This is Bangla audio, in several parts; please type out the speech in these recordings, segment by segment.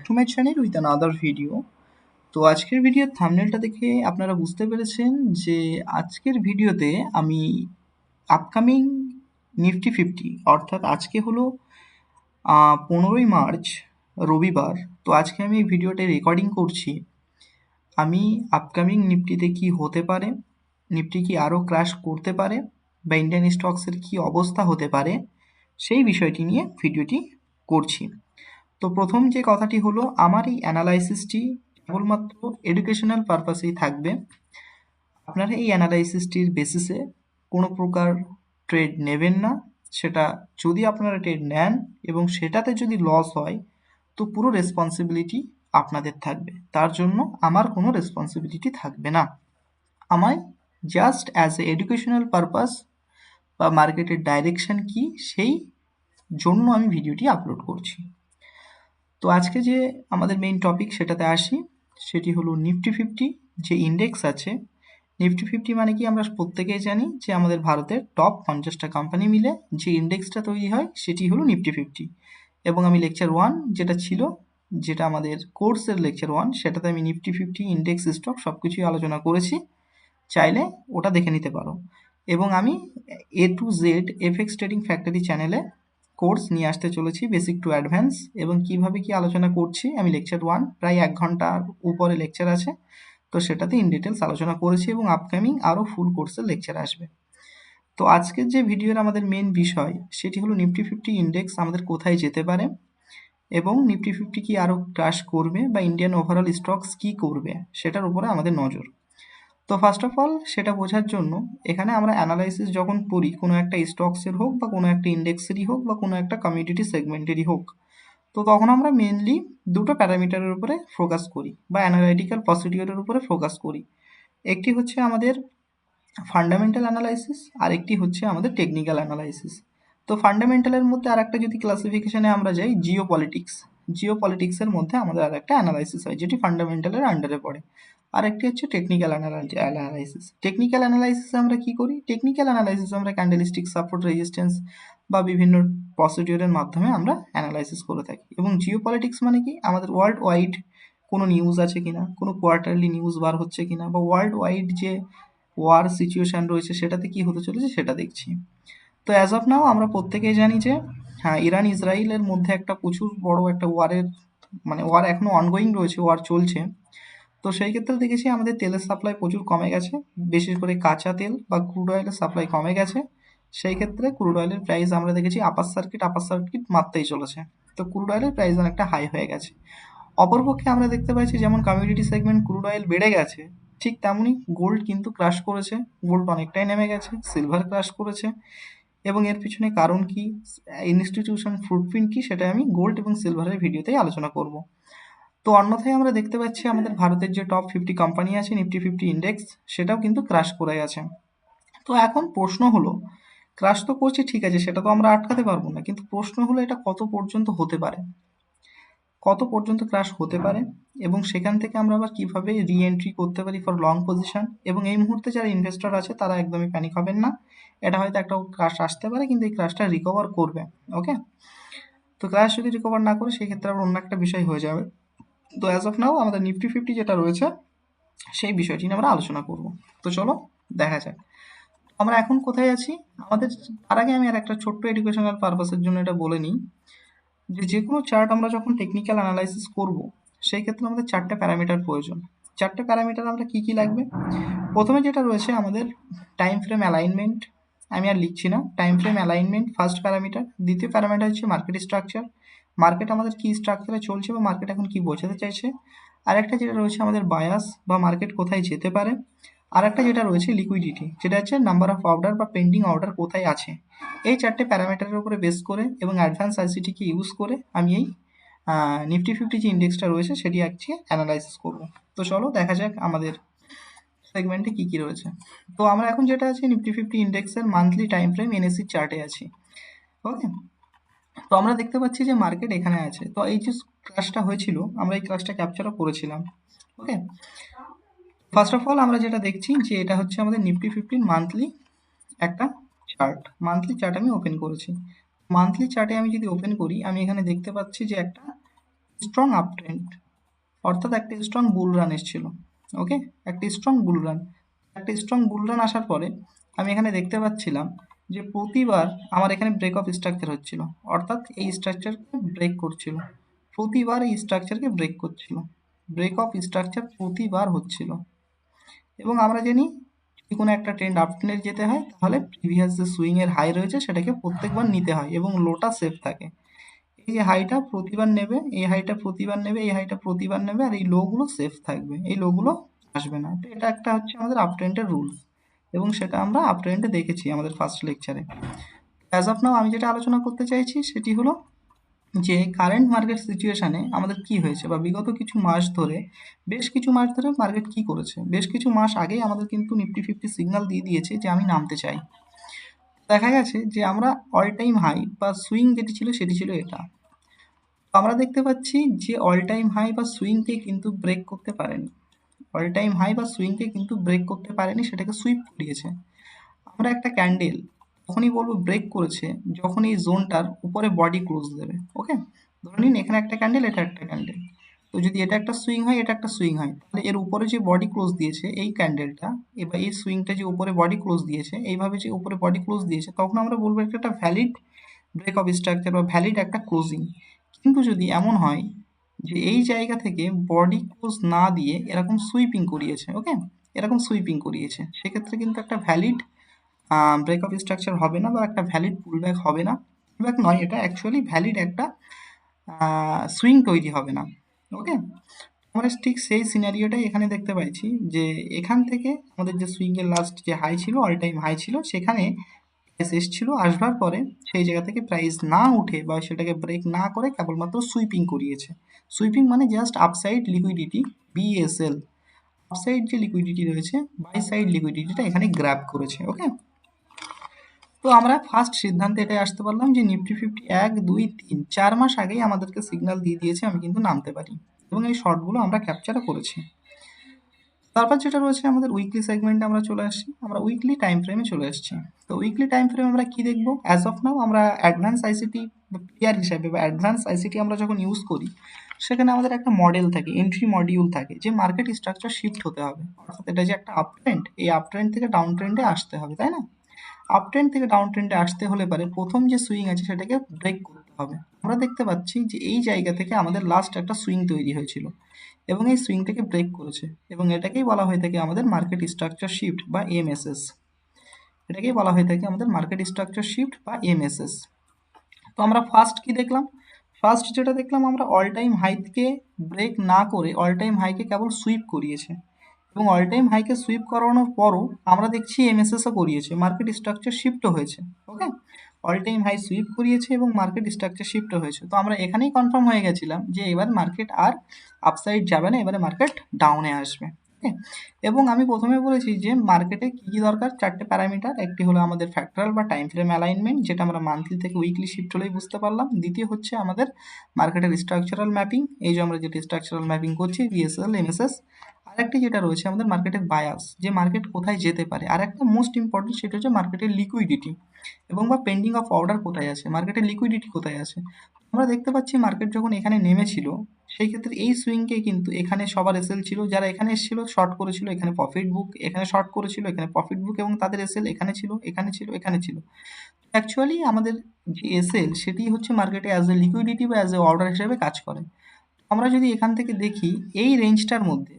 To my channel with another video. তো আজকের ভিডিওর থাম্বনেলটা দেখে আপনারা বুঝতে পেরেছেন যে আজকের ভিডিওতে আমি আপকামিং নিফটি ফিফটি অর্থাৎ আজকে হলো 15ই মার্চ রবিবার। তো আজকে আমি এই ভিডিওটা রেকর্ডিং করছি। আমি আপকামিং নিফটিতে কি হতে পারে, নিফটি কি আরও ক্র্যাশ করতে পারে বা ইন্ডিয়ান স্টকসের কি অবস্থা হতে পারে সেই বিষয়টি নিয়ে ভিডিওটি করছি। তো প্রথম যে কথাটি হলো, আমার এই অ্যানালাইসিসটি কেবলমাত্র এডুকেশনাল পারপাসেই থাকবে। আপনারা এই অ্যানালাইসিসটির বেসিসে কোনো প্রকার ট্রেড নেবেন না। সেটা যদি আপনারা ট্রেড নেন এবং সেটাতে যদি লস হয় তো পুরো রেসপন্সিবিলিটি আপনাদের থাকবে, তার জন্য আমার কোনো রেসপন্সিবিলিটি থাকবে না। আমায় just as a educational purpose বা মার্কেটের ডাইরেকশন কি সেই জন্য আমি ভিডিওটি আপলোড করছি। তো আজকে যে আমাদের মেইন টপিক সেটাতে আসি, সেটি হলো নিফটি ফিফটি যে ইন্ডেক্স আছে। নিফটি ফিফটি মানে কি আমরা প্রত্যেকেই জানি যে আমাদের ভারতের টপ 50টা কোম্পানি মিলে যে ইন্ডেক্সটা তৈরি হয় সেটি হলো নিফটি ফিফটি। এবং আমি লেকচার 1 যেটা ছিল, যেটা আমাদের কোর্সের লেকচার 1, সেটাতে আমি নিফটি ফিফটি ইন্ডেক্স স্টক সব কিছুই আলোচনা করেছি, চাইলে ওটা দেখে নিতে পারো। এবং আমি A to Z FX trading factory চ্যানেলে কোর্স নিয়ে আসতে চলেছি, বেসিক টু অ্যাডভান্স। এবং কিভাবে কি আলোচনা করছি, আমি লেকচার 1 প্রায় 1 ঘন্টার উপরে লেকচার আছে, তো সেটাতে ইন ডিটেলস আলোচনা করেছি এবং আপকামিং আরও ফুল কোর্সের লেকচার আসবে। তো আজকের যে ভিডিওর আমাদের মেন বিষয় সেটি হলো নিফটি ফিফটি ইন্ডেক্স আমাদের কোথায় যেতে পারে এবং নিফটি ফিফটি কি আরও ক্রাশ করবে বা ইন্ডিয়ান ওভারঅল স্টকস কি করবে সেটার উপরে আমাদের নজর। তো ফার্স্ট অফ অল সেটা বোঝার জন্য এখানে আমরা অ্যানালাইসিস যখন করি কোনো একটা স্টকসের হোক বা কোনো একটা ইন্ডেক্সেরই হোক বা কোনো একটা কমিউডিটি সেগমেন্টেরই হোক, তো তখন আমরা মেনলি দুটো প্যারামিটারের উপরে ফোকাস করি বা অ্যানালাইটিক্যাল প্রসিডিওরের উপরে ফোকাস করি। একটি হচ্ছে আমাদের ফান্ডামেন্টাল অ্যানালাইসিস আর একটি হচ্ছে আমাদের টেকনিক্যাল অ্যানালাইসিস। তো ফান্ডামেন্টালের মধ্যে আর একটা যদি ক্লাসিফিকেশনে আমরা যাই, জিও পলিটিক্স, জিও পলিটিক্সের মধ্যে আমাদের আর একটা অ্যানালাইসিস হয় যেটি ফান্ডামেন্টালের আন্ডারে পড়ে। আর একটি হচ্ছে টেকনিক্যাল অ্যানালাইসিস। টেকনিক্যাল অ্যানালাইসিসে আমরা কি করি, টেকনিক্যাল অ্যানালাইসিস আমরা ক্যান্ডেলস্টিক সাপোর্ট রেজিস্ট্যান্স বা বিভিন্ন প্রসিডিওরের মাধ্যমে আমরা অ্যানালাইসিস করে থাকি। এবং জিও পলিটিক্স মানে কি, আমাদের ওয়ার্ল্ড ওয়াইড কোনো নিউজ আছে কিনা, কোনো কোয়ার্টারলি নিউজ বার হচ্ছে কিনা, বা ওয়ার্ল্ড ওয়াইড যে ওয়ার সিচুয়েশান রয়েছে সেটাতে কি হতে চলেছে সেটা দেখছি। তো অ্যাজ অফ নাও আমরা প্রত্যেকেই জানি যে হ্যাঁ, ইরান ইসরায়েলের মধ্যে একটা প্রচুর বড় একটা ওয়ারের ওয়ার এখনো অনগোয়িং রয়েছে, ওয়ার চলছে। তো সেই ক্ষেত্রে দেখেছি আমাদের তেলের সাপ্লাই প্রচুর কমে গেছে, বিশেষ করে কাঁচা তেল বা ক্রুড অয়েলের সাপ্লাই কমে গেছে। সেই ক্ষেত্রে ক্রুড অয়েলের প্রাইস আমরা দেখেছি আপার সার্কিট মারতেই চলেছে। তো ক্রুড অয়েলের প্রাইস অনেকটা হাই হয়ে গেছে। অপরপক্ষে আমরা দেখতে পাচ্ছি যেমন কমিউডিটি সেগমেন্ট ক্রুড অয়েল বেড়ে গেছে, ঠিক তেমনই গোল্ড কিন্তু ক্রাশ করেছে, গোল্ড অনেকটাই নেমে গেছে, সিলভার ক্রাশ করেছে। এবং এর পিছনে কারণ কি, ইনস্টিটিউশন ফুটপ্রিন্ট কি, সেটা আমি গোল্ড এবং সিলভারের ভিডিওতেই আলোচনা করব। তো অন্যথায় আমরা দেখতে পাচ্ছি আমাদের ভারতের যে টপ 50 কোম্পানি আছে নিফটি ফিফটি ইন্ডেক্স, সেটাও কিন্তু ক্রাশ করে গেছে। তো এখন প্রশ্ন হলো, ক্রাশ তো করছে ঠিক আছে, সেটা তো আমরা আটকাতে পারবো না, কিন্তু প্রশ্ন হলো এটা কত পর্যন্ত হতে পারে, কত পর্যন্ত ক্রাশ হতে পারে এবং সেখান থেকে আমরা আবার কিভাবে রি এন্ট্রি করতে পারি ফর লং পজিশন। এবং এই মুহূর্তে যারা ইনভেস্টর আছে তারা একদমই প্যানিক হবেন না, এটা হয়তো একটা ক্রাশ আসতে পারে কিন্তু এই ক্রাশটা রিকভার করবে। ওকে, তো ক্রাশ যদি রিকভার না করে সেই ক্ষেত্রে আবার অন্য একটা বিষয় হয়ে যাবে। তো অ্যাজ অফ নাও আমাদের নিফটি ফিফটি যেটা রয়েছে সেই বিষয়টি নিয়ে আমরা আলোচনা করব। তো চলো দেখা যাক আমরা এখন কোথায় আছি। আমাদের তার আগে আমি আর একটা ছোট্ট এডুকেশনাল পারপাসের জন্য এটা বলে নিই যে যে কোনো চার্ট আমরা যখন টেকনিক্যাল অ্যানালাইসিস করব সেই ক্ষেত্রে আমাদের 4টে প্যারামিটার প্রয়োজন। 4টে প্যারামিটার আমরা কি কি লাগবে, প্রথমে যেটা রয়েছে আমাদের টাইম ফ্রেম অ্যালাইনমেন্ট, আমি আর লিখছি না, time frame alignment first parameter. দ্বিতীয় প্যারামিটার হচ্ছে মার্কেট স্ট্রাকচার, মার্কেট আমাদের কি স্ট্রাকচারে চলছে বা মার্কেট এখন কি বোঝাতে চাইছে। আরেকটা যেটা রয়েছে আমাদের বায়াস বা মার্কেট কোথায় যেতে পারে। আরেকটা যেটা রয়েছে লিকুইডিটি, যেটা হচ্ছে নাম্বার অফ অর্ডার বা পেন্ডিং অর্ডার কোথায় আছে। এই 4টে প্যারামিটারের উপরে বেস করে এবং অ্যাডভান্স আইসিটিকে ইউজ করে আমি এই নিফটি ফিফটি যে ইন্ডেক্সটা রয়েছে সেটি আজকে অ্যানালাইসিস করব। তো চলো দেখা যাক আমাদের সেগমেন্টে কি কি রয়েছে। তো আমরা এখন যেটা আছে নিফটি ফিফটি ইন্ডেক্সের মান্থলি টাইম ফ্রেম এনএসসি চার্টে আছি। ওকে, তো আমরা দেখতে পাচ্ছি যে মার্কেট এখানে আছে। তো এই যে ক্রাশটা হয়েছিল আমরা এই ক্রাশটা ক্যাপচারও করেছিলাম। ওকে, ফার্স্ট অফ অল আমরা যেটা দেখছি যে এটা হচ্ছে আমাদের নিফটি ফিফটিন মান্থলি একটা চার্ট। মান্থলি চার্ট আমি ওপেন করেছি। মান্থলি চার্টে আমি যদি ওপেন করি আমি এখানে দেখতে পাচ্ছি যে একটা স্ট্রং আপ ট্রেন্ড, অর্থাৎ একটা স্ট্রং বুল রান এসেছিল। ওকে, একটা স্ট্রং বুল রান, আসার পরে আমি এখানে দেখতে পাচ্ছিলাম যে প্রতিবার আমার এখানে ব্রেক অফ স্ট্রাকচার হচ্ছিল, অর্থাৎ এই স্ট্রাকচারকে ব্রেক করছিল, প্রতিবার এই স্ট্রাকচারকে ব্রেক করছিল, ব্রেক অফ স্ট্রাকচার প্রতিবার হচ্ছিল। এবং আমরা জানি যদি কোনো একটা ট্রেন্ড আপ ট্রেন্ডে যেতে হয় তাহলে প্রিভিয়াস যে সুইং এর হাই রয়েছে সেটাকে প্রত্যেকবার নিতে হয় এবং লোটা সেফ থাকে। এই যে হাইটা প্রতিবার নেবে, এই হাইটা প্রতিবার নেবে, এই হাইটা প্রতিবার নেবে, আর এই লো গুলো সেফ থাকবে, এই লো গুলো আসবে না। তো এটা একটা হচ্ছে আমাদের আপ ট্রেন্ডের রুলস, এবং সেটা আমরা আপ ট্রেন্ডে দেখেছি আমাদের ফার্স্ট লেকচারে। অ্যাজ অফ নাও আমি যেটা আলোচনা করতে চাইছি সেটি হলো যে কারেন্ট মার্কেট সিচুয়েশনে আমাদের কি হয়েছে, বা বিগত কিছু মাস ধরে, বেশ কিছু মাস ধরে মার্কেট কি করেছে। বেশ কিছু মাস আগেই আমাদের কিন্তু নিফটি ফিফটি সিগন্যাল দিয়ে দিয়েছে যে আমি নামতে চাই। দেখা গেছে যে আমরা অল টাইম হাই বা সুইং যেটি ছিল সেটি ছিল এটা। আমরা দেখতে পাচ্ছি যে অল টাইম হাই বা সুইংকে কিন্তু ব্রেক করতে পারেনি, অল টাইম হাই বা সুইংকে কিন্তু ব্রেক করতে পারেনি, সেটাকে সুইপ করিয়েছে। আমরা একটা ক্যান্ডেল তখনই বলবো ব্রেক করেছে যখন এই জোনটার উপরে বডি ক্লোজ দেবে। ওকে, ধরে নিন এখানে একটা ক্যান্ডেল, এটা একটা ক্যান্ডেল, তো যদি এটা একটা সুইং হয়, এটা একটা সুইং হয়, তাহলে এর উপরে যে বডি ক্লোজ দিয়েছে এই ক্যান্ডেলটা, এবার এই সুইংটা যে উপরে বডি ক্লোজ দিয়েছে, এইভাবে যে উপরে বডি ক্লোজ দিয়েছে, তখন আমরা বলবো এটা একটা ভ্যালিড ব্রেক অফ স্ট্রাকচার বা ভ্যালিড একটা ক্লোজিং। কিন্তু যদি এমন হয় যে এই জায়গা থেকে বডি ক্লোজ না দিয়ে এরকম সুইপিং করিয়েছে, ওকে, এরকম সুইপিং করিয়েছে, সেক্ষেত্রে কিন্তু একটা ভ্যালিড ব্রেক অফ স্ট্রাকচার হবে না, বা একটা ভ্যালিড পুলব্যাক হবে না। পুলব্যাক নয়, এটা অ্যাকচুয়ালি ভ্যালিড একটা সুইং তৈরি হবে না। ওকে, আমরা ঠিক সেই সিনারিওটাই এখানে দেখতে পাইছি যে এখান থেকে আমাদের যে সুইংয়ের লাস্ট যে হাই ছিল, অল টাইম হাই ছিল, সেখানে প্রাইস এসেছিল, আসবার পরে সেই জায়গা থেকে প্রাইস না উঠে বা সেটাকে ব্রেক না করে কেবলমাত্র সুইপিং করিয়েছে। সুইপিং মানে just upside liquidity, BSL, upside যে লিকুইডিটি রয়েছে, বাই সাইড লিকুইডিটিটা এখানে গ্র্যাব করেছে। ওকে, তো আমরা ফার্স্ট সিদ্ধান্তে এটাই আসতে পারলাম যে নিফটি ফিফটি 1, 2, 3, 4 মাস আগেই আমাদেরকে সিগন্যাল দিয়ে দিয়েছে আমি কিন্তু নামতে পারি, এবং এই শর্টগুলো আমরা ক্যাপচারও করেছি। তারপর যেটা রয়েছে আমাদের উইকলি সেগমেন্টে আমরা চলে আসছি, আমরা উইকলি টাইম ফ্রেমে চলে আসছি। তো উইকলি টাইম ফ্রেমে আমরা কি দেখবো, অ্যাজ অফ নাও আমরা অ্যাডভান্স আইসিটি প্লেয়ার হিসাবে বা অ্যাডভান্স আইসিটি আমরা যখন ইউজ করি, সেখানে আমাদের একটা মডেল থাকে, এন্ট্রি মডিউল থাকে, যে মার্কেট স্ট্রাকচার শিফট হতে হবে, অর্থাৎ এটা যে একটা আপ ট্রেন্ড, এই আপ ট্রেন্ড থেকে ডাউন ট্রেন্ডে আসতে হবে, তাই না? আপ ট্রেন্ড থেকে ডাউন ট্রেন্ডে আসতে হলে পারে প্রথম যে সুইং আছে সেটাকে ব্রেক করতে হবে। আমরা দেখতে পাচ্ছি যে এই জায়গা থেকে আমাদের লাস্ট একটা সুইং তৈরি হয়েছিল, এবং এই সুইংটাকে ব্রেক করেছে, এবং এটাকেই বলা হয়ে থাকে আমাদের মার্কেট স্ট্রাকচার শিফট বা এমএসএস। এটাকেই বলা হয়ে থাকে আমাদের মার্কেট স্ট্রাকচার শিফট বা এমএসএস। তো আমরা ফার্স্ট কি দেখলাম, ফার্স্ট যেটা দেখলাম, আমরা অল টাইম হাইকে ব্রেক না করে অল টাইম হাইকে কেবল সুইপ করিয়েছে, এবং অল টাইম হাইকে সুইপ করানোর পরও আমরা দেখছি এমএসএসও করিয়েছে, মার্কেট স্ট্রাকচার শিফটও হয়েছে। ওকে, অল টাইম হাই সুইপ করিয়েছে এবং মার্কেট স্ট্রাকচার শিফটও হয়েছে। তো আমরা এখানেই কনফার্ম হয়ে গেছিলাম যে এবার মার্কেট আর আপসাইড যাবে না, এবারে মার্কেট ডাউনে আসবে। ওকে, এবং আমি প্রথমে বলেছি যে মার্কেটে কী কী দরকার, চারটে প্যারামিটার, একটি হলো আমাদের ফ্যাক্টরাল বা টাইম ফ্রেম অ্যালাইনমেন্ট, যেটা আমরা মান্থলি থেকে উইকলি শিফট হলেই বুঝতে পারলাম। দ্বিতীয় হচ্ছে আমাদের মার্কেটের স্ট্রাকচারাল ম্যাপিং, এই যে আমরা যেটা স্ট্রাকচারাল ম্যাপিং করছি, বিএসএল, এমএসএস। আরেকটি যেটা রয়েছে আমাদের মার্কেটের বায়াস, যে মার্কেট কোথায় যেতে পারে। আর একটা মোস্ট ইম্পর্টেন্ট, সেটা হচ্ছে মার্কেটের লিকুইডিটি, এবং বা পেন্ডিং অফ অর্ডার কোথায় আছে, মার্কেটের লিকুইডিটি কোথায় আছে। আমরা দেখতে পাচ্ছি মার্কেট যখন এখানে নেমেছিল, সেই ক্ষেত্রে এই সুইংকে কিন্তু এখানে সবার এসএল ছিল, যারা এখানে এসেছিল শর্ট করেছিল, এখানে প্রফিট বুক, এখানে শর্ট করেছিল, এখানে প্রফিট বুক, এবং তাদের এসএল এখানে ছিল, এখানে ছিল, এখানে ছিল। অ্যাকচুয়ালি আমাদের যে এসএল সেটি হচ্ছে মার্কেটে অ্যাজ এ লিকুইডিটি বা অ্যাজ এ অর্ডার হিসেবে কাজ করে। আমরা যদি এখান থেকে দেখি এই রেঞ্জটার মধ্যে,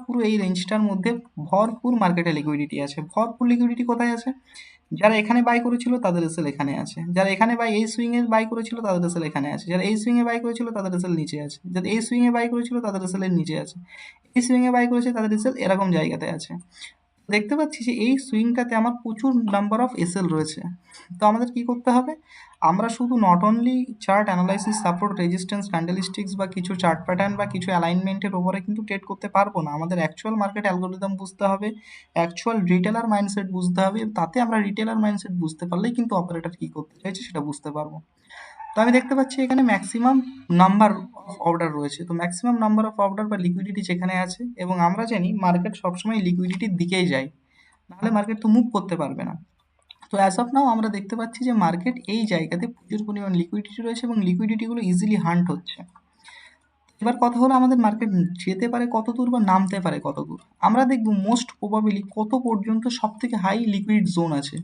পুরো এই রেঞ্জটার মধ্যে ভরপুর মার্কেটে লিকুইডিটি আছে। ভরপুর লিকুইডিটি কোথায় আছে, যারা এখানে বাই করেছিল তাদের এসএল এখানে আছে, যারা এখানে বাই এই সুইং এ বাই করেছিল তাদের এসএল এখানে আছে, যারা এই সুইং এ বাই করেছিল তাদের এসএল নিচে আছে, যারা এই সুইং এ বাই করেছিল তাদের এসএল এর নিচে আছে, এই সুইং এ বাই করেছে তাদের এসএল এরকম জায়গাতে আছে। দেখতে পাচ্ছি যে এই সুইংটাতে আমার প্রচুর নাম্বার অফ এসএল রয়েছে। তো আমাদের কি করতে হবে, আমরা শুধু not only chart analysis, support, resistance, candlesticks বা কিছু চার্ট প্যাটার্ন বা কিছু অ্যালাইনমেন্টের উপরে কিন্তু ট্রেড করতে পারবো না। আমাদের অ্যাকচুয়াল মার্কেট অ্যালগোরিদম বুঝতে হবে, অ্যাকচুয়াল রিটেলার মাইন্ডসেট বুঝতে হবে, তাতে আমরা রিটেলার মাইন্ডসেট বুঝতে পারলেই কিন্তু অপারেটর কি করতে চাইছে সেটা বুঝতে পারবো। তো আমি দেখতে পাচ্ছি এখানে ম্যাক্সিমাম নাম্বার অফ অর্ডার রয়েছে, তো ম্যাক্সিমাম নাম্বার অফ অর্ডার বা লিকুইডিটি যেখানে আছে, এবং আমরা জানি মার্কেট সবসময় লিকুইডিটির দিকেই যায়, নাহলে মার্কেট তো মুভ করতে পারবে না। তো অ্যাজ অফ নাও আমরা দেখতে পাচ্ছি যে মার্কেট এই জায়গাতে প্রচুর পরিমাণ লিকুইডিটি রয়েছে, এবং লিকুইডিটিগুলো ইজিলি হান্ট হচ্ছে। এবার কথা হলো আমাদের মার্কেট যেতে পারে কত দূর বা নামতে পারে কত দূর। আমরা দেখব মোস্ট প্রবাবিলি কত পর্যন্ত সব থেকে হাই লিকুইড জোন আছে।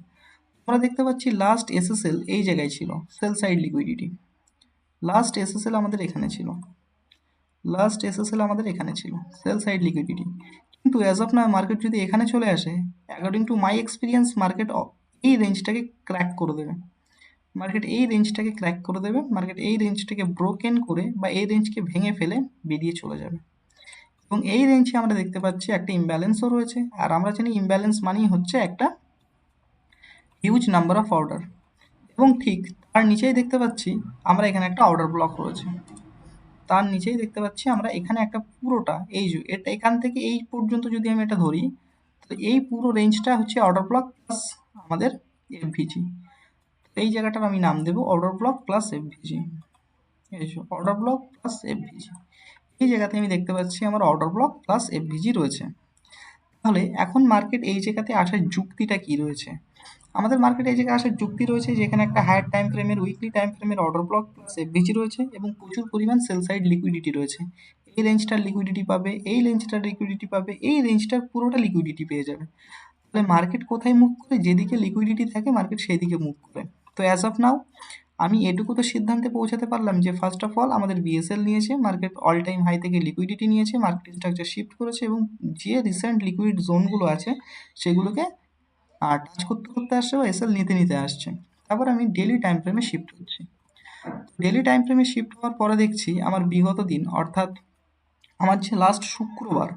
আমরা দেখতে পাচ্ছি লাস্ট এসএসএল এই জায়গায় ছিল, sell side liquidity. Last SSL আমাদের এখানে ছিল, লাস্ট এসএসএল আমাদের এখানে ছিল, সেল সাইড লিকুইডিটি। কিন্তু অ্যাজ অফ নাও মার্কেট যদি এখানে চলে আসে, according to my experience market এই রেঞ্জটাকে ক্র্যাক করে দেবে। মার্কেট এই রেঞ্জটাকে ক্র্যাক করে দেবে, মার্কেট এই রেঞ্জটাকে ব্রোকেন করে বা এই রেঞ্জকে ভেঙে ফেলে বেরিয়ে চলে যাবে। এবং এই রেঞ্জে আমরা দেখতে পাচ্ছি একটা ইমব্যালেন্সও রয়েছে, আর আমরা জানি ইমব্যালেন্স মানেই হচ্ছে একটা হিউজ নাম্বার অফ অর্ডার। এবং ঠিক তার নিচেই দেখতে পাচ্ছি আমরা এখানে একটা অর্ডার ব্লক রয়েছে, তার নিচেই দেখতে পাচ্ছি আমরা এখানে একটা পুরোটা এই যে এটা এখান থেকে এই পর্যন্ত যদি আমি এটা ধরি, তো এই পুরো রেঞ্জটা হচ্ছে অর্ডার ব্লক প্লাস আমাদের এফভিজি। এই জায়গাটার আমি নাম দেবো অর্ডার ব্লক প্লাস এফভিজি। এই যে অর্ডার ব্লক প্লাস এফভিজি, এই জায়গাতে আমি দেখতে পাচ্ছি আমার অর্ডার ব্লক প্লাস এফভিজি রয়েছে। তাহলে এখন মার্কেট এই জায়গাতে আসার যুক্তিটা কি রয়েছে? আমাদের মার্কেটে এই জায়গায় আসার যুক্তি রয়েছে যে এখানে একটা হায়ার টাইম ফ্রেমের উইকলি টাইম ফ্রেমের অর্ডার ব্লক প্লাস এফভিজি রয়েছে এবং প্রচুর পরিমাণ সেল সাইড লিকুইডিটি রয়েছে। এই রেঞ্জটার লিকুইডিটি পাবে, এই রেঞ্জটার লিকুইডিটি পাবে, এই রেঞ্জটার পুরোটা লিকুইডিটি পেয়ে যাবে। তাহলে মার্কেট কোথায় মুভ করে? যেদিকে লিকুইডিটি থাকে মার্কেট সেই দিকে মুভ করে। তো অ্যাজ অফ নাও আমি এটুকু তো সিদ্ধান্তে পৌঁছাতে পারলাম যে ফার্স্ট অফ অল আমাদের বিএসএল নিয়েছে, মার্কেট অল টাইম হাই থেকে লিকুইডিটি নিয়েছে, মার্কেট স্ট্রাকচার শিফট করেছে এবং যে রিসেন্ট লিকুইড জোনগুলো আছে সেগুলোকে টাচ করতে করতে আসছে বা এসএল নিতে নিতে আসছে। তারপর আমি ডেলি টাইম ফ্রেমে শিফট হচ্ছি। ডেলি টাইম ফ্রেমে শিফট হওয়ার পরে দেখছি আমার বিগত দিন অর্থাৎ আমার যে লাস্ট শুক্রবার,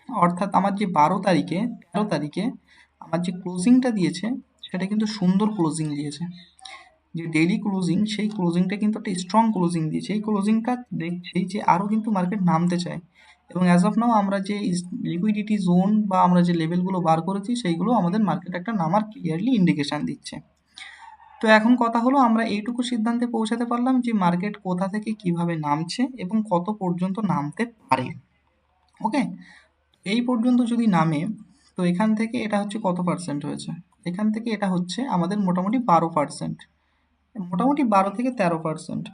অর্থাৎ আমার যে 12 তারিখে 13 তারিখে আমার যে ক্লোজিংটা দিয়েছে সেটা কিন্তু সুন্দর ক্লোজিং দিয়েছে। যে ডেইলি ক্লোজিং সেই ক্লোজিংটা কিন্তু একটা স্ট্রং ক্লোজিং দিয়েছে। এই ক্লোজিংটা দেখছি যে আরও কিন্তু মার্কেট নামতে চায় এবং অ্যাজ অফ নাও আমরা যে লিকুইডিটি জোন বা আমরা যে লেভেলগুলো বার করেছি সেইগুলো আমাদের মার্কেট একটা নামার ক্লিয়ারলি ইন্ডিকেশন দিচ্ছে। তো এখন কথা হলো আমরা এইটুকু সিদ্ধান্তে পৌঁছাতে পারলাম যে মার্কেট কোথা থেকে কিভাবে নামছে এবং কত পর্যন্ত নামতে পারে। ওকে, এই পর্যন্ত যদি নামে তো এখান থেকে এটা হচ্ছে কত পার্সেন্ট হয়েছে? এখান থেকে এটা হচ্ছে আমাদের মোটামুটি 12%, মোটামুটি 12 থেকে 13%।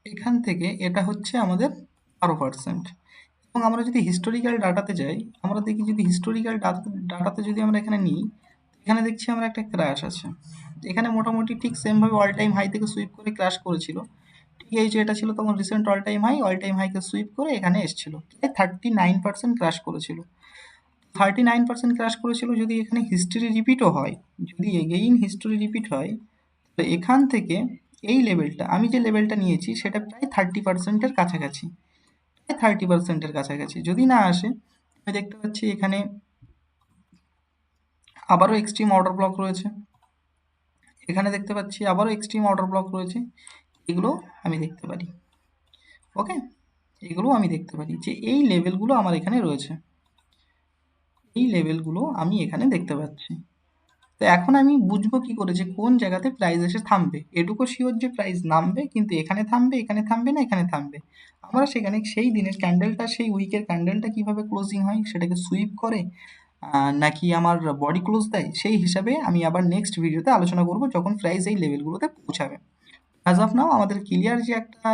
এখান থেকে এটা হচ্ছে আমাদের 12%। এবং আমরা যদি হিস্টোরিক্যাল ডাটাতে যাই, আমরা দেখি যদি হিস্টোরিক্যাল ডাটাতে যদি আমরা এখানে নিই, এখানে দেখছি আমরা একটা ক্র্যাশ আছে। এখানে মোটামুটি ঠিক সেমভাবে অল টাইম হাই থেকে সুইপ করে ক্র্যাশ করেছিল। ঠিক এই যে এটা ছিল তখন রিসেন্ট অল টাইম হাইকে সুইপ করে এখানে এসেছিল, 39% ক্র্যাশ করেছিল। 39% ক্র্যাশ করেছিল। যদি এখানে হিস্ট্রি রিপিটও হয়, যদি এগেইন হিস্ট্রি রিপিট হয়, তো এখান থেকে এই লেভেলটা আমি যে লেভেলটা নিয়েছি সেটা প্রায় 30%-এর কাছাকাছি, প্রায় 30%-এর কাছাকাছি। যদি না আসে আমি দেখতে পাচ্ছি এখানে আবারও এক্সট্রিম অর্ডার ব্লক রয়েছে, এখানে দেখতে পাচ্ছি আবারও এক্সট্রিম অর্ডার ব্লক রয়েছে। এগুলো আমি দেখতে পারি। ওকে, এগুলো আমি দেখতে পারি যে এই লেভেলগুলো আমার এখানে রয়েছে, এই লেভেলগুলো আমি এখানে দেখতে পাচ্ছি। তো এখন আমি বুঝবো কি করে যে কোন জায়গাতে প্রাইস এসে থামবে? এটুকু শিওর যে প্রাইস নামবে, কিন্তু এখানে থামবে, এখানে থামবে না এখানে থামবে। আমরা সেখানে সেই দিনের ক্যান্ডেলটা, সেই উইকের ক্যান্ডেলটা কিভাবে ক্লোজিং হয় সেটাকে সুইপ করে নাকি আমার বডি ক্লোজ দেয়, সেই হিসাবে আমি আবার নেক্সট ভিডিওতে আলোচনা করব যখন প্রাইস এই লেভেলগুলোতে পৌঁছাবে। অ্যাজ অফ নাও আমাদের ক্লিয়ার যে একটা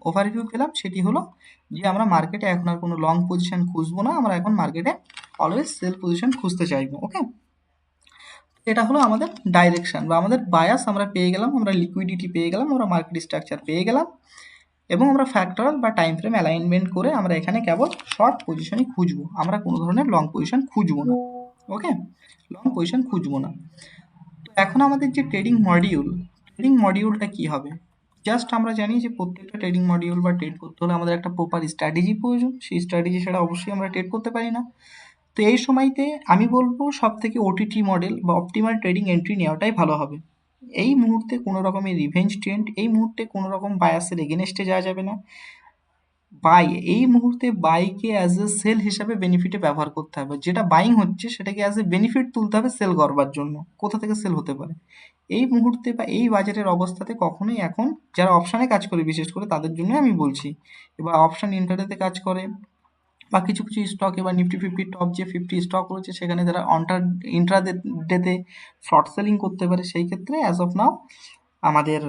ওভারভিউ পেলাম সেটি হলো যে আমরা মার্কেটে এখন আর কোনো লং পজিশন খুঁজবো না, আমরা এখন মার্কেটে অলওয়েজ সেল পজিশন খুঁজতে চাইবো। ওকে, এটা হলো আমাদের ডাইরেকশন বা আমাদের বায়াস আমরা পেয়ে গেলাম, আমরা লিকুইডিটি পেয়ে গেলাম, আমরা মার্কেট স্ট্রাকচার পেয়ে গেলাম এবং আমরা ফ্যাক্টরাল বা টাইম ফ্রেম অ্যালাইনমেন্ট করে আমরা এখানে কেবল শর্ট পজিশনই খুঁজবো, আমরা কোনো ধরনের লং পজিশন খুঁজবো না। ওকে, লং পজিশন খুঁজবো না। তো এখন আমাদের যে ট্রেডিং মডিউলটা কি হবে? জাস্ট আমরা জানি যে প্রত্যেকটা ট্রেডিং মডিউল বা ট্রেড করতে হলে আমাদের একটা প্রপার স্ট্র্যাটেজি প্রয়োজন, সেই স্ট্র্যাটেজি ছাড়া অবশ্যই আমরা ট্রেড করতে পারি না। তো এই সময়তে আমি বলবো সব থেকে ওটিটি মডেল বা অপটিমাল ট্রেডিং এন্ট্রি নেওয়াটাই ভালো হবে। এই মুহূর্তে কোনো রকমের রিভেঞ্জ ট্রেন্ড, এই মুহূর্তে কোনো রকম বায়াসের এগেনস্টে যাওয়া যাবে না। এই মুহূর্তে বাইকে অ্যাজ এ সেল হিসাবে বেনিফিটে ব্যবহার করতে হবে, যেটা বাইং হচ্ছে সেটাকে অ্যাজ এ বেনিফিট তুলতে হবে সেল করবার জন্য। কোথা থেকে সেল হতে পারে? এই মুহূর্তে বা এই বাজারের অবস্থাতে কখনোই এখন যারা অপশানে কাজ করে বিশেষ করে তাদের জন্য আমি বলছি, এবার অপশান ইন্টারডেতে কাজ করে বা কিছু কিছু স্টক এবার নিফটি ফিফটির টপ যে 50 স্টক রয়েছে সেখানে যারা ইন্ট্রাডেতে শর্ট সেলিং করতে পারে, সেই ক্ষেত্রে অ্যাজ অফ নাও আমাদের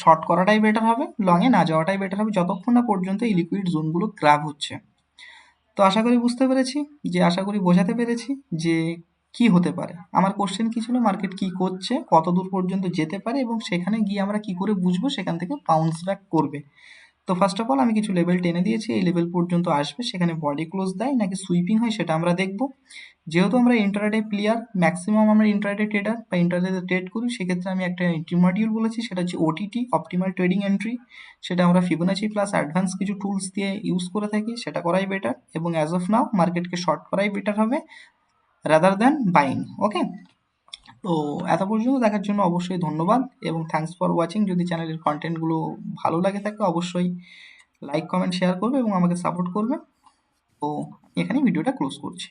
শর্ট করাটাই বেটার হবে, লংয়ে না যাওয়াটাই বেটার হবে যতক্ষণ না পর্যন্ত এই লিকুইড জোনগুলো গ্র্যাব হচ্ছে। তো আশা করি বুঝতে পেরেছি, আশা করি বোঝাতে পেরেছি যে কি হতে পারে। আমার কোশ্চেন কি ছিল, মার্কেট কি করছে, কত দূর পর্যন্ত যেতে পারে এবং সেখানে গিয়ে আমরা কি করে বুঝবো সেখান থেকে বাউন্স ব্যাক করবে। তো ফার্স্ট অফ অল আমি কিছু লেভেল টেনে দিয়েছি, এই লেভেল পর্যন্ত আসবে, সেখানে বডি ক্লোজ দেয় নাকি সুইপিং হয় সেটা আমরা দেখব। যেহেতু আমরা ইন্ট্রাডে প্লেয়ার, ম্যাক্সিমাম আমরা ইন্ট্রাডে ট্রেডার বা ইন্ট্রাডেতে ট্রেড করি, সেক্ষেত্রে আমি একটা এন্ট্রি মডিউল বলেছি, সেটা হচ্ছে ওটিটি, অপটিমাল ট্রেডিং এন্ট্রি। সেটা আমরা ফিবোনাচি প্লাস অ্যাডভান্স কিছু টুলস দিয়ে ইউজ করে থাকি, সেটা করাই বেটার এবং অ্যাজ অফ নাও মার্কেটকে শর্ট করাই বেটার হবে রাদার দ্যান বাইং। ওকে, তো এত পর্যন্ত দেখার জন্য অবশ্যই ধন্যবাদ এবং থ্যাঙ্কস ফর ওয়াচিং। যদি চ্যানেলের কন্টেন্টগুলো ভালো লাগে থাকে অবশ্যই লাইক কমেন্ট শেয়ার করবে এবং আমাকে সাপোর্ট করবে। তো এখানেই ভিডিওটা ক্লোজ করছি।